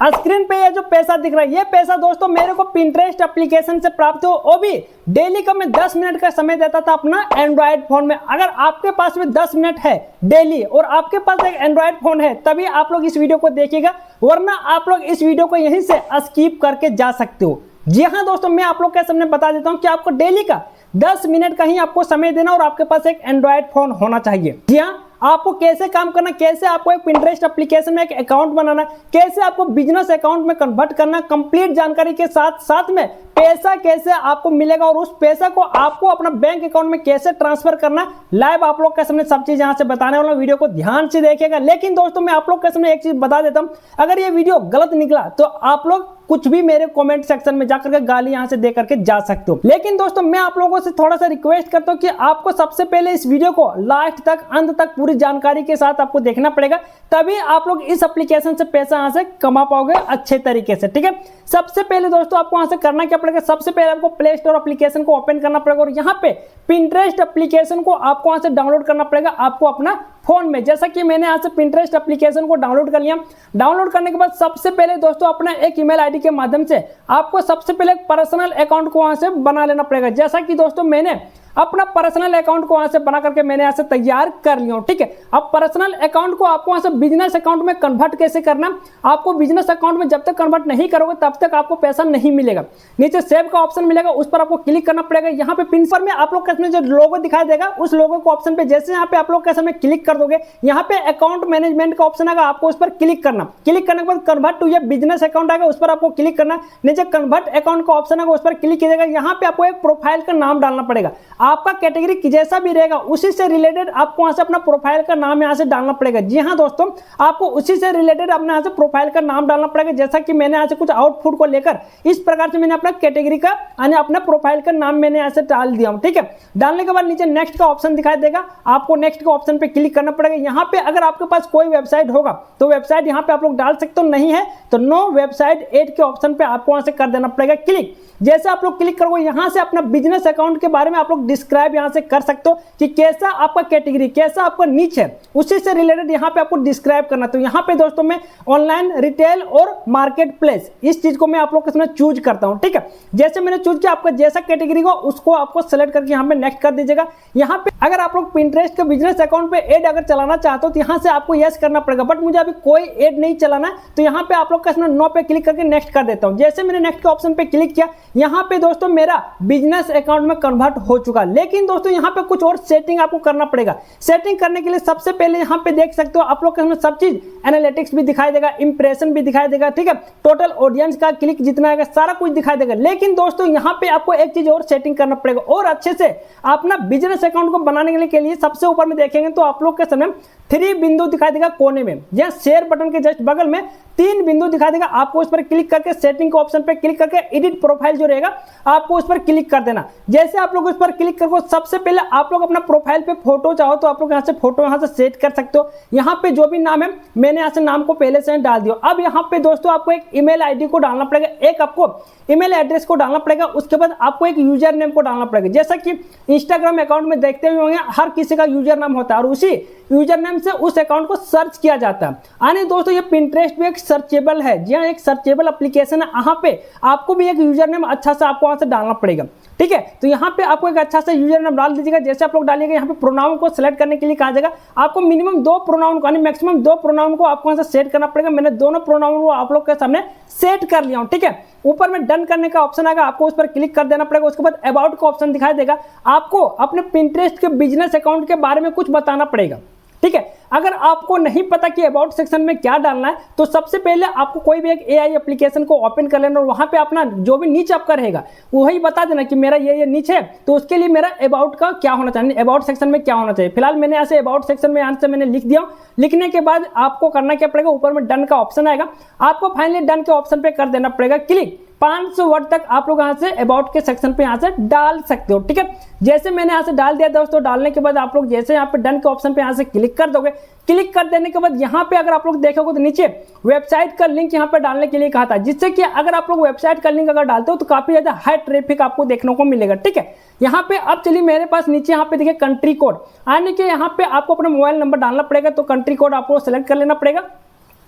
Screen पे ये जो पैसा दिख रहा है, ये पैसा दोस्तों मेरे को Pinterest एप्लीकेशन से प्राप्त हो, वो भी डेली का मैं 10 मिनट का समय देता था अपना एंड्रॉयड फोन में। अगर आपके पास में 10 मिनट है डेली और आपके पास एक एंड्रॉयड फोन है तभी आप लोग इस वीडियो को देखिएगा, वरना आप लोग इस वीडियो को यहीं से स्किप करके जा सकते हो। जी हाँ दोस्तों, मैं आप लोग के सामने बता देता हूँ कि आपको डेली का 10 मिनट का ही आपको समय देना और आपके पास एक एंड्रॉयड फोन होना चाहिए। जी हाँ, आपको कैसे काम करना, कैसे आपको एक Pinterest एप्लीकेशन में एक अकाउंट बनाना, कैसे आपको बिजनेस अकाउंट में कन्वर्ट करना, कंप्लीट जानकारी के साथ साथ में पैसा कैसे आपको मिलेगा और उस पैसा को आपको अपना बैंक अकाउंट में कैसे ट्रांसफर करना, लाइव आप लोग के सामने सब चीज यहां से बताने वाला हूं। वीडियो को ध्यान से देखिएगा। लेकिन दोस्तों मैं आप लोग के सामने एक चीज बता देता हूं, अगर ये वीडियो गलत निकला तो आप लोग कुछ भी मेरे कमेंट सेक्शन में जाकर के गाली यहां से दे करके जा सकते हो। लेकिन दोस्तों मैं आप लोगों से थोड़ा सा रिक्वेस्ट करता हूं कि आपको सबसे पहले इस वीडियो को लास्ट तक, अंत तक पूरी जानकारी के साथ आपको देखना पड़ेगा, तभी आप लोग इस एप्लीकेशन से पैसा यहां से कमा पाओगे अच्छे तरीके से। ठीक है, सबसे पहले दोस्तों आपको यहां से करना क्या पड़ेगा, सबसे पहले आपको प्ले स्टोर एप्लीकेशन को ओपन करना पड़ेगा और यहां पे Pinterest एप्लीकेशन को आपको यहां से डाउनलोड करना पड़ेगा आपको अपना फोन में। जैसा कि मैंने यहां से Pinterest एप्लीकेशन को डाउनलोड कर लिया। डाउनलोड करने के बाद सबसे पहले दोस्तों अपना एक ईमेल आईडी के माध्यम से आपको सबसे पहले एक पर्सनल अकाउंट को वहां से बना लेना पड़ेगा। जैसा कि दोस्तों मैंने अपना पर्सनल अकाउंट को वहां से बना करके मैंने यहां से तैयार कर लिया हूं। ठीक है, अब पर्सनल अकाउंट को आपको वहां से बिजनेस अकाउंट में कन्वर्ट कैसे करना, आपको बिजनेस अकाउंट में जब तक कन्वर्ट नहीं करोगे तब तक आपको पैसा नहीं मिलेगा। नीचे सेव का ऑप्शन मिलेगा, उस पर आपको क्लिक करना पड़ेगा। यहाँ पे पिन पर में आप लोग के जो लोगो दिखाई देगा उस लोगो को ऑप्शन पे जैसे यहाँ पे आप लोग के समय क्लिक कर दोगे, यहाँ पे अकाउंट मैनेजमेंट का ऑप्शन आएगा, आपको उस पर क्लिक करना। क्लिक करने के बाद कन्वर्ट टू ये बिजनेस अकाउंट आएगा, उस पर आपको क्लिक करना। नीचे कन्वर्ट अकाउंट का ऑप्शन आएगा, उस पर क्लिक कीजिएगा। यहाँ पे आपको एक प्रोफाइल का नाम डालना पड़ेगा, आपका कैटेगरी जैसा भी रहेगा उसी से रिलेटेड आपको यहां से अपना प्रोफाइल का नाम यहां से डालना पड़ेगा। जी हां दोस्तों, आपको उसी से रिलेटेड अपने यहां से प्रोफाइल का नाम डालना पड़ेगा। जैसा कि मैंने यहां से कुछ आउटपुट को लेकर इस प्रकार से मैंने अपना कैटेगरी का यानी अपना प्रोफाइल का नाम मैंने यहां से डाल दिया हूं। ठीक है, डालने के बाद नीचे नेक्स्ट का ऑप्शन दिखाई देगा, आपको नेक्स्ट का ऑप्शन पे क्लिक करना पड़ेगा। यहां पे अगर आपके पास कोई वेबसाइट होगा तो वेबसाइट यहां पे आप लोग डाल सकते हो, नहीं है तो नो वेबसाइट ऐड के ऑप्शन पे आपको वहां से कर देना पड़ेगा क्लिक। जैसे आप लोग क्लिक करोगे यहां से अपना बिजनेस अकाउंट के बारे में आप लोग डिस्क्राइब यहां से कर सकते हो कि कैसा आपका कैटेगरी, कैसा आपका नीच है, उसी से रिलेटेड यहां पे आपको डिस्क्राइब करना। तो यहां पे दोस्तों मैं ऑनलाइन रिटेल और मार्केट प्लेस इस चीज को मैं आप लोग के सामने चूज करता हूं। ठीक है, जैसे मैंने चूज किया, आपका जैसा कैटेगरी हो उसको आपको सेलेक्ट करके यहां पे नेक्स्ट कर दीजिएगा। यहां पे अगर आप लोग Pinterest के बिजनेस अकाउंट पे एड अगर चलाना चाहते हो तो यहां से आपको यस करना पड़ेगा, बट मुझे अभी कोई एड नहीं चलाना है तो यहां पे आप लोग का नो पे क्लिक करके नेक्स्ट कर देता हूं। जैसे मैंने नेक्स्ट के ऑप्शन पे क्लिक किया, यहां पे दोस्तों मेरा बिजनेस अकाउंट में कन्वर्ट हो चुका। लेकिन दोस्तों यहां पे कुछ और सेटिंग आपको करना पड़ेगा। सेटिंग करने के लिए सबसे पहले यहां पे देख सकते हो आप लोग के सब चीज एनालिटिक्स भी दिखाई देगा, इंप्रेशन भी दिखाई देगा। ठीक है, टोटल ऑडियंस का क्लिक जितना है सारा कुछ दिखाई देगा। लेकिन दोस्तों यहां पे आपको एक चीज और सेटिंग करना पड़ेगा और अच्छे से अपना बिजनेस अकाउंट को बनाने के लिए सबसे ऊपर में देखेंगे तो आप लोग के सामने 3 बिंदु दिखाई देगा कोने में, या शेयर बटन के जस्ट बगल में 3 बिंदु दिखाई देगा। आपको उस पर क्लिक करके सेटिंग के ऑप्शन पे क्लिक करके एडिट प्रोफाइल जो रहेगा आपको उस पर क्लिक कर देना। जैसे आप लोग उस पर क्लिक करो, सबसे पहले आप लोग अपना प्रोफाइल पे फोटो चाहो तो आप लोग यहां से फोटो यहां से सेट कर सकते हो। यहां पे जो भी नाम है मैंने यहां से नाम को पहले से डाल दिया। अब यहां पे दोस्तों आपको एक ईमेल आईडी को डालना पड़ेगा, एक आपको ईमेल एड्रेस को डालना पड़ेगा, उसके बाद आपको एक यूजर नेम को डालना पड़ेगा। जैसा कि इंस्टाग्राम अकाउंट में देखते हुए होंगे हर किसी का यूजर नाम होता है और उसी यूजर नेम से उस अकाउंट को सर्च किया जाता है। आने दोस्तों ये Pinterest भी एक सर्चेबल है, जी हाँ एक सर्चेबल एप्लीकेशन है। यहाँ पे आपको भी एक यूजर नेम अच्छा सा आपको वहां से डालना पड़ेगा। ठीक है, तो यहाँ पे आपको एक अच्छा सा यूजर नेम डाल दीजिएगा। जैसे आप लोग डालिएगा यहाँ पे प्रोनाउन को सिलेक्ट करने के लिए कहा जाएगा, आपको मिनिमम 2 प्रोनाउन को यानी मैक्सिमम 2 प्रोनाउन को आपको वहां से सेट करना पड़ेगा। मैंने दोनों प्रोनाउन को आप लोग के सामने सेट कर लिया हूं। ठीक है, ऊपर में डन करने का ऑप्शन आएगा, आपको उस पर क्लिक कर देना पड़ेगा। उसके बाद अबाउट का ऑप्शन दिखाई देगा, आपको अपने Pinterest के बिजनेस अकाउंट के बारे में कुछ बताना पड़ेगा। ठीक है, अगर आपको नहीं पता कि अबाउट सेक्शन में क्या डालना है तो सबसे पहले आपको कोई भी एक एआई एप्लीकेशन को ओपन कर लेना और वहां पे अपना जो भी नीच आपका रहेगा वही बता देना कि मेरा ये नीच है, तो उसके लिए मेरा अबाउट का क्या होना चाहिए, अबाउट सेक्शन में क्या होना चाहिए। फिलहाल मैंने ऐसे अबाउट सेक्शन में यहाँ से मैंने लिख दिया। लिखने के बाद आपको करना क्या पड़ेगा, ऊपर में डन का ऑप्शन आएगा, आपको फाइनली डन के ऑप्शन पे कर देना पड़ेगा क्लिक। 500 वर्ड तक आप लोग यहाँ से अबाउट के सेक्शन पे यहाँ से डाल सकते हो। ठीक है, जैसे मैंने यहाँ से डाल दिया दोस्तों, डालने के बाद आप लोग जैसे यहाँ पे डन के ऑप्शन पे यहाँ से क्लिक कर दोगे, क्लिक कर देने के बाद यहाँ पे अगर आप लोग देखोगे तो नीचे वेबसाइट का लिंक यहाँ पे डालने के लिए कहा था, जिससे कि अगर आप लोग वेबसाइट का लिंक अगर डालते हो तो काफी ज्यादा हाई ट्रैफिक आपको देखने को मिलेगा। ठीक है, यहाँ पे अब चलिए मेरे पास नीचे यहाँ पे देखिए कंट्री कोड आने के यहाँ पे आपको अपना मोबाइल नंबर डालना पड़ेगा, तो कंट्री कोड आपको सेलेक्ट कर लेना पड़ेगा।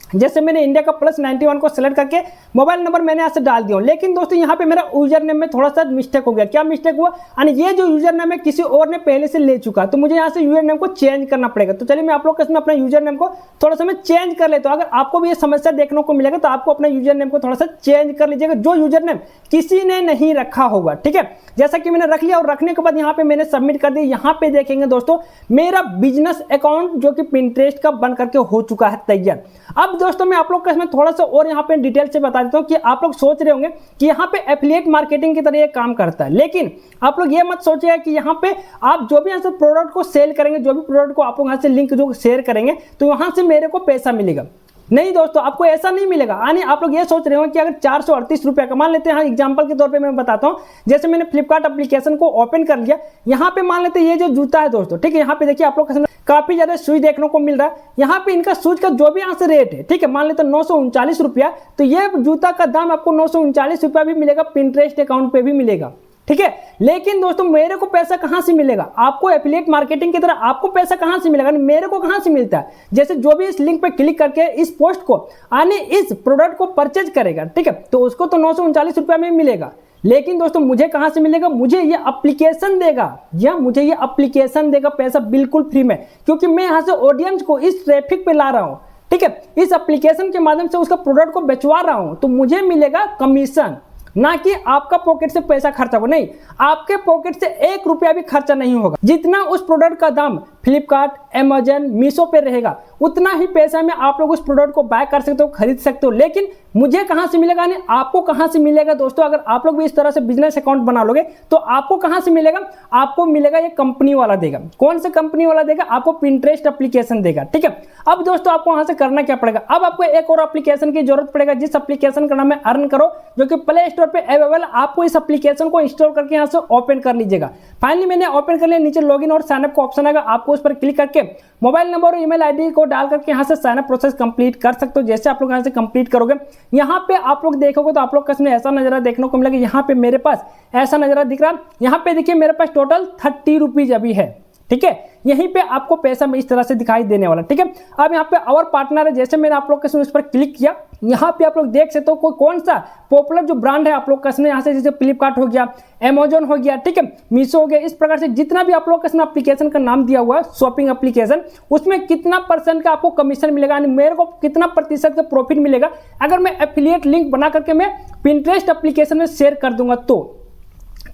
जैसे मैंने इंडिया का +91 को सेलेक्ट करके मोबाइल नंबर मैंने यहाँ से डाल दिया हूँ। लेकिन दोस्तों यहाँ पे मेरा यूजर नेम में थोड़ा सा मिस्टेक हो गया। क्या मिस्टेक हुआ, यानी ये जो यूजर नेम है किसी और ने पहले से ले चुका, तो मुझे यहाँ से यूजर नेम को चेंज करना पड़ेगा। तो चलिए मैं आप लोग के इसमें अपना यूजर नेम को थोड़ा सा मैं चेंज कर लेता हूँ। अगर आपको भी ये समस्या देखने को मिलेगा तो आपको अपना यूजर नेम को थोड़ा सा चेंज कर लीजिएगा, जो यूजर नेम किसी ने नहीं रखा होगा। ठीक है, जैसा कि मैंने रख लिया और रखने के बाद यहाँ पे मैंने सबमिट कर दिया। यहाँ पे देखेंगे दोस्तों मेरा बिजनेस अकाउंट जो कि पिंटरेस्ट का बन करके हो चुका है तैयार। अब दोस्तों मैं आप लोग को इसमें थोड़ा सा और यहाँ पे डिटेल से बता देता हूँ कि आप लोग सोच रहे होंगे कि यहाँ पे एफिलिएट मार्केटिंग की तरह ये काम करता है, लेकिन आप लोग ये मत सोचिएगा कि यहाँ पे आप जो भी यहाँ से प्रोडक्ट को सेल करेंगे, जो भी प्रोडक्ट को आप लोग यहाँ से लिंक जो शेयर करेंगे तो वहां से मेरे को पैसा मिलेगा। नहीं दोस्तों, आपको ऐसा नहीं मिलेगा। यानी आप लोग ये सोच रहे हो कि अगर 438 रुपये का, मान लेते हैं एग्जांपल के तौर पे मैं बताता हूँ, जैसे मैंने फ्लिपकार्ट एप्लीकेशन को ओपन कर लिया, यहाँ पे मान लेते हैं ये जो जूता है दोस्तों, ठीक है, यहाँ पे देखिए आप लोग काफी ज्यादा शूज देखने को मिल रहा है। यहाँ पे इनका शूज का जो भी यहाँ से रेट है, ठीक है, मान लेते हैं 939 रुपया, तो ये जूता का दाम आपको 939 रुपया भी मिलेगा, पिंटरेस्ट अकाउंट पे भी मिलेगा। ठीक है, लेकिन दोस्तों मेरे को पैसा कहां से मिलेगा, आपको एफिलिएट मार्केटिंग की तरह आपको पैसा कहां से मिलेगा, मेरे को कहां से मिलता है। जैसे जो भी इस लिंक पे क्लिक करके इस पोस्ट को यानी इस प्रोडक्ट को परचेज करेगा, ठीक है, तो उसको तो 939 रुपया में मिलेगा। लेकिन दोस्तों मुझे कहां से मिलेगा, मुझे ये एप्लीकेशन देगा, या मुझे ये एप्लीकेशन देगा पैसा बिल्कुल फ्री में, क्योंकि मैं यहां से ऑडियंस को इस ट्रैफिक पे ला रहा हूं। ठीक है, इस एप्लीकेशन के माध्यम से उसका प्रोडक्ट को बेचवा रहा हूं, तो मुझे मिलेगा कमीशन, ना कि आपका पॉकेट से पैसा खर्चा होगा। नहीं, आपके पॉकेट से 1 रुपया भी खर्चा नहीं होगा। जितना उस प्रोडक्ट का दाम फ्लिपकार्ट, अमेजन, मीशो पे रहेगा, उतना ही पैसा में आप लोग उस प्रोडक्ट को बाय कर सकते हो, खरीद सकते हो। लेकिन मुझे कहां से मिलेगा, नहीं आपको कहां से मिलेगा दोस्तों। अगर आप लोग भी इस तरह से बिजनेस अकाउंट बना लोगे तो आपको कहां से मिलेगा, आपको मिलेगा ये कंपनी वाला देगा। कौन सा कंपनी वाला देगा, आपको पिंटरेस्ट एप्लीकेशन देगा। ठीक है, अब दोस्तों आपको वहां से करना क्या पड़ेगा, अब आपको एक और एप्लीकेशन की जरूरत पड़ेगा, जिस एप्लीकेशन का नाम है अर्न करो, जो कि प्ले स्टोर पे अवेलेबल। आपको इस एप्लीकेशन को इंस्टॉल करके यहाँ से ओपन कर लीजिएगा। फाइनली मैंने ओपन कर लिया, नीचे लॉगिन और साइनअप का ऑप्शन आएगा, आपको उस पर क्लिक करके मोबाइल नंबर और ईमेल आईडी को डाल करके यहाँ से साइनअप प्रोसेस कंप्लीट कर सकते हो। जैसे आप लोग यहाँ से कंप्लीट करोगे, यहाँ पे आप लोग देखोगे तो आप लोग का इसमें ऐसा नजरा देखने को मिलेगा। यहाँ पे मेरे पास ऐसा नजरा दिख रहा है, यहाँ पे देखिए मेरे पास टोटल 30 रुपीज अभी है। ठीक है, यहीं पे आपको पैसा में इस तरह से दिखाई देने वाला। ठीक है, अब यहाँ पे और पार्टनर है, जैसे मैंने आप लोग के उस पर क्लिक किया, यहाँ पे आप लोग देख सकते हो कोई कौन सा पॉपुलर जो ब्रांड है आप लोग का इसमें, यहाँ से जैसे फ्लिपकार्ट हो गया, अमेजन हो गया, ठीक है, मीशो हो गया, इस प्रकार से जितना भी आप लोग का इसमें एप्लीकेशन का नाम दिया हुआ है शॉपिंग एप्लीकेशन, उसमें कितना % का आपको कमीशन मिलेगा, यानी मेरे को कितना प्रतिशत का प्रॉफिट मिलेगा अगर मैं एफिलिएट लिंक बना करके मैं पिंटरेस्ट एप्लीकेशन में शेयर कर दूंगा तो।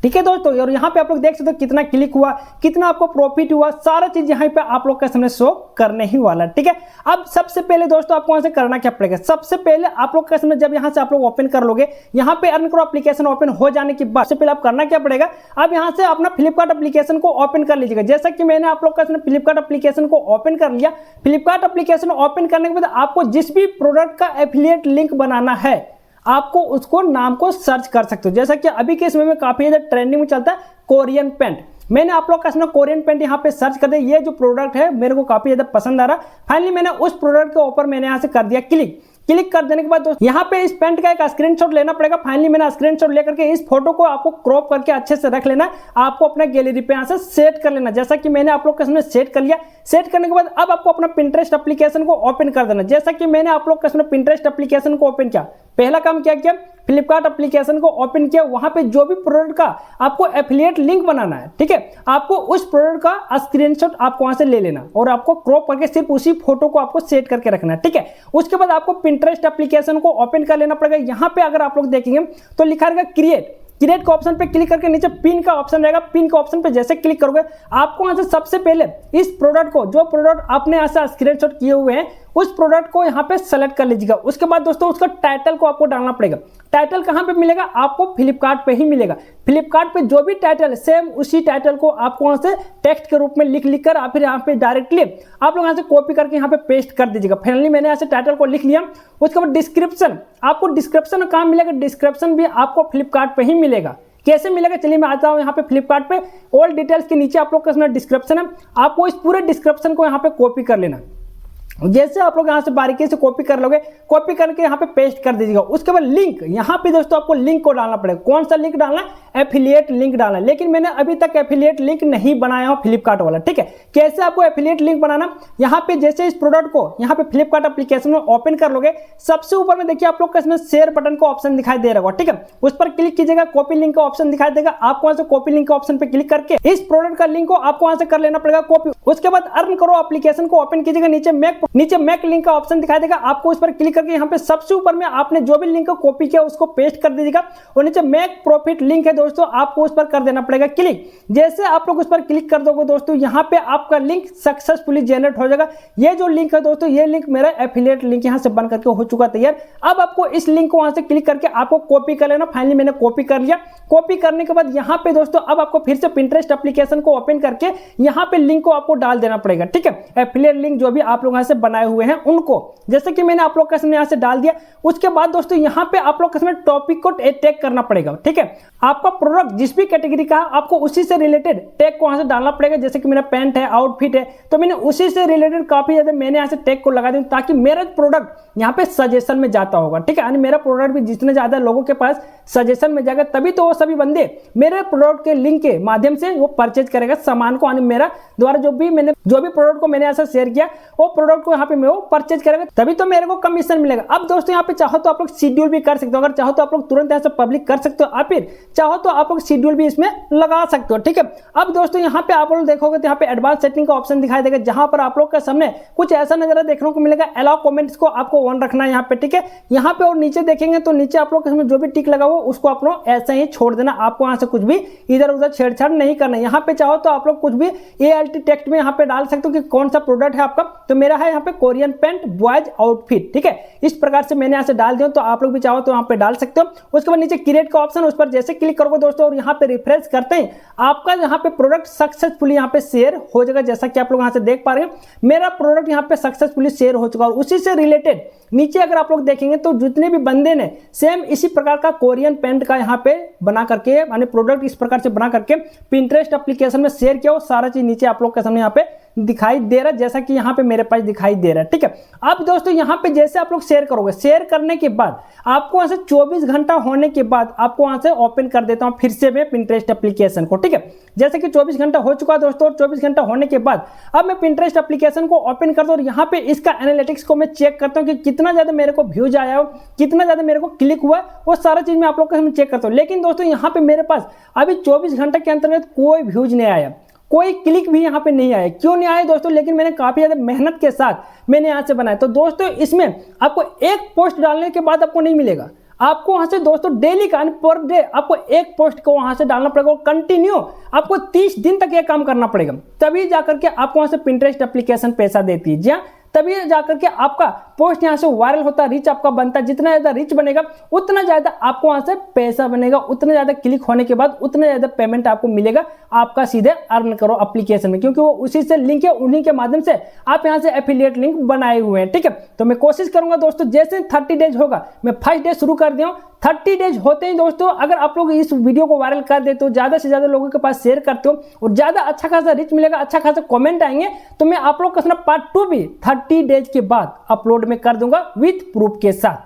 ठीक है दोस्तों, और यहाँ पे आप लोग देख सकते हो कितना क्लिक हुआ, कितना आपको प्रॉफिट हुआ, सारा चीज यहाँ पे आप लोग के सामने शो करने ही वाला। ठीक है, अब सबसे पहले दोस्तों आपको यहाँ से करना क्या पड़ेगा, सबसे पहले आप लोग के सामने जब यहाँ से आप लोग ओपन कर लोगे, यहाँ पे अर्न करो एप्लीकेशन ओपन हो जाने के बाद सबसे पहले आप करना क्या पड़ेगा, अब यहाँ से अपना फ्लिपकार्ट एप्लीकेशन को ओपन कर लीजिएगा। जैसा कि मैंने आप लोग का फ्लिपकार्ट एप्लीकेशन को ओपन कर लिया। फ्लिपकार्ट एप्लीकेशन ओपन करने के बाद आपको जिस भी प्रोडक्ट का एफिलिएट लिंक बनाना है, आपको उसको नाम को सर्च कर सकते हो। जैसा कि अभी के समय में काफी ज्यादा ट्रेंडिंग में चलता है कोरियन पेंट, मैंने आप लोग का इसमें कोरियन पेंट यहाँ पे सर्च कर दिया। ये जो प्रोडक्ट है मेरे को काफी ज्यादा पसंद आ रहा। फाइनली मैंने उस प्रोडक्ट के ऊपर मैंने यहाँ से कर दिया क्लिक। क्लिक कर देने के बाद दोस्तों यहाँ पे इस पेंट का एक स्क्रीनशॉट लेना पड़ेगा। फाइनली मैंने स्क्रीनशॉट लेकर के इस फोटो को आपको क्रॉप करके अच्छे से रख लेना, आपको अपना गैलरी पे यहाँ से सेट कर लेना। जैसा कि मैंने आप लोग के सामने सेट कर लिया। सेट करने के बाद अब आपको अपना पिंटरेस्ट एप्लीकेशन को ओपन कर देना। जैसा कि मैंने आप लोग के सामने पिंटरेस्ट एप्लीकेशन को ओपन किया, पहला काम क्या किया, फ्लिपकार्ट एप्लीकेशन को ओपन किया। वहां पे जो भी प्रोडक्ट का आपको एफिलिएट लिंक बनाना है, ठीक है, आपको उस प्रोडक्ट का स्क्रीनशॉट आपको वहां से ले लेना और आपको क्रॉप करके सिर्फ उसी फोटो को आपको सेट करके रखना है। ठीक है, उसके बाद आपको पिंटरेस्ट एप्लीकेशन को ओपन कर लेना पड़ेगा। यहाँ पे अगर आप लोग देखेंगे तो लिखा रहेगा क्रिएट का ऑप्शन पे क्लिक करके नीचे पिन का ऑप्शन रहेगा। पिन का ऑप्शन पे जैसे क्लिक करोगे आपको यहाँ से सबसे पहले इस प्रोडक्ट को, जो प्रोडक्ट आपने यहाँ से स्क्रीनशॉट किए हुए हैं, उस प्रोडक्ट को यहाँ पे सेलेक्ट कर लीजिएगा। उसके बाद दोस्तों उसका टाइटल को आपको डालना पड़ेगा। टाइटल कहाँ पे मिलेगा, आपको फ्लिपकार्ट पे ही मिलेगा। फ्लिपकार्ट पे जो भी टाइटल है सेम उसी टाइटल को आपको वहां से टेक्स्ट के रूप में लिख कर फिर यहाँ पे डायरेक्टली आप लोग यहाँ से कॉपी करके यहाँ पे पेस्ट कर दीजिएगा। फाइनली मैंने यहाँ से टाइटल को लिख लिया। उसके बाद डिस्क्रिप्शन, आपको डिस्क्रिप्शन कहाँ मिलेगा, डिस्क्रिप्शन भी आपको फ्लिपकार्ट पे ही मिलेगा। कैसे मिलेगा, चलिए मैं आता हूँ यहाँ पे फ्लिपकार्ट पे। ऑल डिटेल्स के नीचे आप लोग का डिस्क्रिप्शन है, आपको इस पूरे डिस्क्रिप्शन को यहाँ पे कॉपी कर लेना। जैसे आप लोग यहाँ से बारीकी से कॉपी कर लोगे, कॉपी करके यहाँ पे पेस्ट कर दीजिएगा। उसके बाद लिंक, यहाँ पे दोस्तों आपको लिंक को डालना पड़ेगा। कौन सा लिंक डालना है? एफिलिएट लिंक डालना है। लेकिन मैंने अभी तक एफिलिएट लिंक नहीं बनाया हूँ फ्लिपकार्ट वाला, ठीक है। कैसे आपको एफिलिएट लिंक बनाना, यहाँ पे जैसे इस प्रोडक्ट को यहाँ पे फ्लिपकार्ट एप्लीकेशन में ओपन कर लोगे, सबसे ऊपर में देखिए आप लोग का इसमें शेयर बटन का ऑप्शन दिखाई दे रहा होगा, ठीक है। उस पर क्लिक कीजिएगा, कॉपी लिंक का ऑप्शन दिखाई देगा। आपको वहां से कॉपी लिंक का ऑप्शन पे क्लिक करके इस प्रोडक्ट का लिंक को आपको वहां से कर लेना पड़ेगा कॉपी। उसके बाद अर्न करो एप्लीकेशन को ओपन कीजिएगा, नीचे मैक लिंक का ऑप्शन दिखाई देगा। आपको उस पर क्लिक करके यहाँ पे सबसे ऊपर में आपने जो भी लिंक को कॉपी किया उसको पेस्ट कर दीजिएगा, और नीचे मेक प्रॉफिट लिंक है दोस्तों, आपको उस पर कर देना पड़ेगा क्लिक। जैसे आप लोग उस पर क्लिक कर दोगे दोस्तों, यहाँ पे आपका लिंक सक्सेसफुली जनरेट हो जाएगा। ये जो लिंक है दोस्तों, ये लिंक मेरा एफिलिएट लिंक यहाँ से बन करके हो चुका तैयार। अब आपको इस लिंक को वहां से क्लिक करके आपको कॉपी कर लेना। फाइनली मैंने कॉपी कर लिया। कॉपी करने के बाद यहाँ पे दोस्तों अब आपको फिर से पिंटरेस्ट एप्लीकेशन को ओपन करके यहाँ पे लिंक को आपको डाल देना पड़ेगा, ठीक है। एफिलिएट लिंक जो भी आप लोग यहाँ से बनाए हुए हैं उनको, जैसे कि मैंने आप लोग के सामने यहाँ से डाल दिया। उसके बाद दोस्तों यहाँ पे आप लोग के सामने टॉपिक को टैग करना पड़ेगा, ठीक है। आपका प्रोडक्ट जिस भी कैटेगरी का आपको उसी से रिलेटेड टैग को वहां से डालना पड़ेगा। जैसे कि मेरा पैंट है, आउटफिट है, तो मैंने उसी से रिलेटेड काफी ज्यादा मैंने यहाँ से टैग को लगा दूं, ताकि मेरा प्रोडक्ट यहाँ पे सजेशन में जाता होगा, ठीक है। यानी मेरा प्रोडक्ट भी जितने ज्यादा लोगों के पास सजेशन में जाएगा, तभी तो वो सभी बंदे मेरे प्रोडक्ट के लिंक के माध्यम से वो परचेज करेगा सामान को। यानी मेरा द्वारा जो भी प्रोडक्ट को मैंने ऐसा शेयर किया, वो प्रोडक्ट को यहाँ पे वो परचेज करेगा, तभी तो मेरे को कमीशन मिलेगा। अब दोस्तों यहाँ पे चाहो तो आप लोग शेड्यूल भी कर सकते हो, अगर चाहो तो आप लोग तुरंत यहाँ से पब्लिक कर सकते हो, फिर चाहो तो आप लोग शेड्यूल भी इसमें लगा सकते हो, ठीक है। अब दोस्तों यहाँ पे आप लोग देखोगे तो यहाँ पे एडवांस सेटिंग का ऑप्शन दिखाई देगा, जहां पर आप लोग के सामने कुछ ऐसा नजारा देखने को मिलेगा। अलाउ कमेंट्स को आपको ऑन रखना है यहाँ पे, ठीक है। यहाँ पे और नीचे देखेंगे तो नीचे आप लोग के सामने जो भी टिक लगा हुआ उसको आप लोग ऐसे ही छोड़ देना। आपको यहाँ से कुछ भी इधर उधर छेड़छाड़ नहीं करना। यहाँ पे चाहो तो आप लोग कुछ भी ALT टेक्स्ट में यहाँ पे डाल सकते हो कि कौन सा प्रोडक्ट है आपका। तो मेरा है यहाँ पे कोरियन पैंट बॉयज आउटफिट, ठीक है। इस प्रकार से मैंने यहाँ से डाल दिया, तो आप लोग भी चाहो तो यहाँ पे डाल सकते हो। उसके बाद नीचे क्रिएट का ऑप्शन, उस पर जैसे क्लिक करोगे दोस्तों और यहाँ पे रिफ्रेश करते हैं, आपका यहाँ पे प्रोडक्ट सक्सेसफुली यहाँ पे शेयर हो जाएगा। जैसा कि आप लोग यहाँ से देख पा रहे हैं, मेरा प्रोडक्ट यहाँ पे सक्सेसफुली शेयर हो चुका है। और उसी से रिलेटेड नीचे अगर आप लोग देखेंगे तो जितने भी बंदे ने सेम इसी प्रकार का कोरियन पैंट का यहाँ पे बना करके, यानी प्रोडक्ट इस प्रकार से बना करके पिंटरेस्ट एप्लीकेशन में शेयर किया, वो सारा चीज नीचे आप लोग के सामने यहाँ पे दिखाई दे रहा है, जैसा कि यहाँ पे मेरे पास दिखाई दे रहा है, ठीक है। अब दोस्तों यहाँ पे जैसे आप लोग शेयर करोगे, शेयर करने के बाद आपको वहां से 24 घंटा होने के बाद आपको वहां से ओपन कर देता हूँ फिर से मैं पिंटरेस्ट एप्लीकेशन को, ठीक है। जैसे कि 24 घंटा हो चुका है दोस्तों, और 24 घंटा होने के बाद अब मैं पिंटरेस्ट एप्लीकेशन को ओपन करता हूँ, और यहाँ पे इसका एनालिटिक्स को मैं चेक करता हूँ कि कितना ज्यादा मेरे को व्यूज आया हो, कितना ज्यादा मेरे को क्लिक हुआ, वो सारा चीज मैं आप लोग के चेक करता हूँ। लेकिन दोस्तों यहाँ पे मेरे पास अभी 24 घंटे के अंतर्गत कोई व्यूज नहीं आया, कोई क्लिक भी यहाँ पे नहीं आया। क्यों नहीं आया दोस्तों? लेकिन मैंने काफी ज्यादा मेहनत के साथ मैंने यहाँ से बनाया। तो दोस्तों इसमें आपको एक पोस्ट डालने के बाद आपको नहीं मिलेगा, आपको वहां से दोस्तों डेली का पर डे आपको एक पोस्ट को वहां से डालना पड़ेगा, और कंटिन्यू आपको 30 दिन तक ये काम करना पड़ेगा, तभी जाकर के आपको वहां से पिंटरेस्ट एप्लीकेशन पैसा देती है। जी हाँ, तभी जाकर के आपका पोस्ट यहाँ से वायरल होता, रीच आपका बनता। जितना ज्यादा रीच बनेगा उतना ज्यादा आपको वहां से पैसा बनेगा, उतना ज्यादा क्लिक होने के बाद उतना ज्यादा पेमेंट आपको मिलेगा आपका सीधे अर्न करो एप्लीकेशन में, क्योंकि वो उसी से लिंक है, उन्हीं के माध्यम से आप यहाँ से एफिलिएट लिंक बनाए हुए हैं, ठीक है। तो मैं कोशिश करूंगा दोस्तों, जैसे 30 डेज होगा, मैं फर्स्ट डे शुरू कर दिया, 30 डेज होते ही दोस्तों अगर आप लोग इस वीडियो को वायरल कर देते हो, ज्यादा से ज्यादा लोगों के पास शेयर करते हो और ज्यादा अच्छा खासा रीच मिलेगा, अच्छा खासा कमेंट आएंगे, तो मैं आप लोग का पार्ट 2 भी 30 डेज के बाद अपलोड में कर दूंगा विथ प्रूफ के साथ।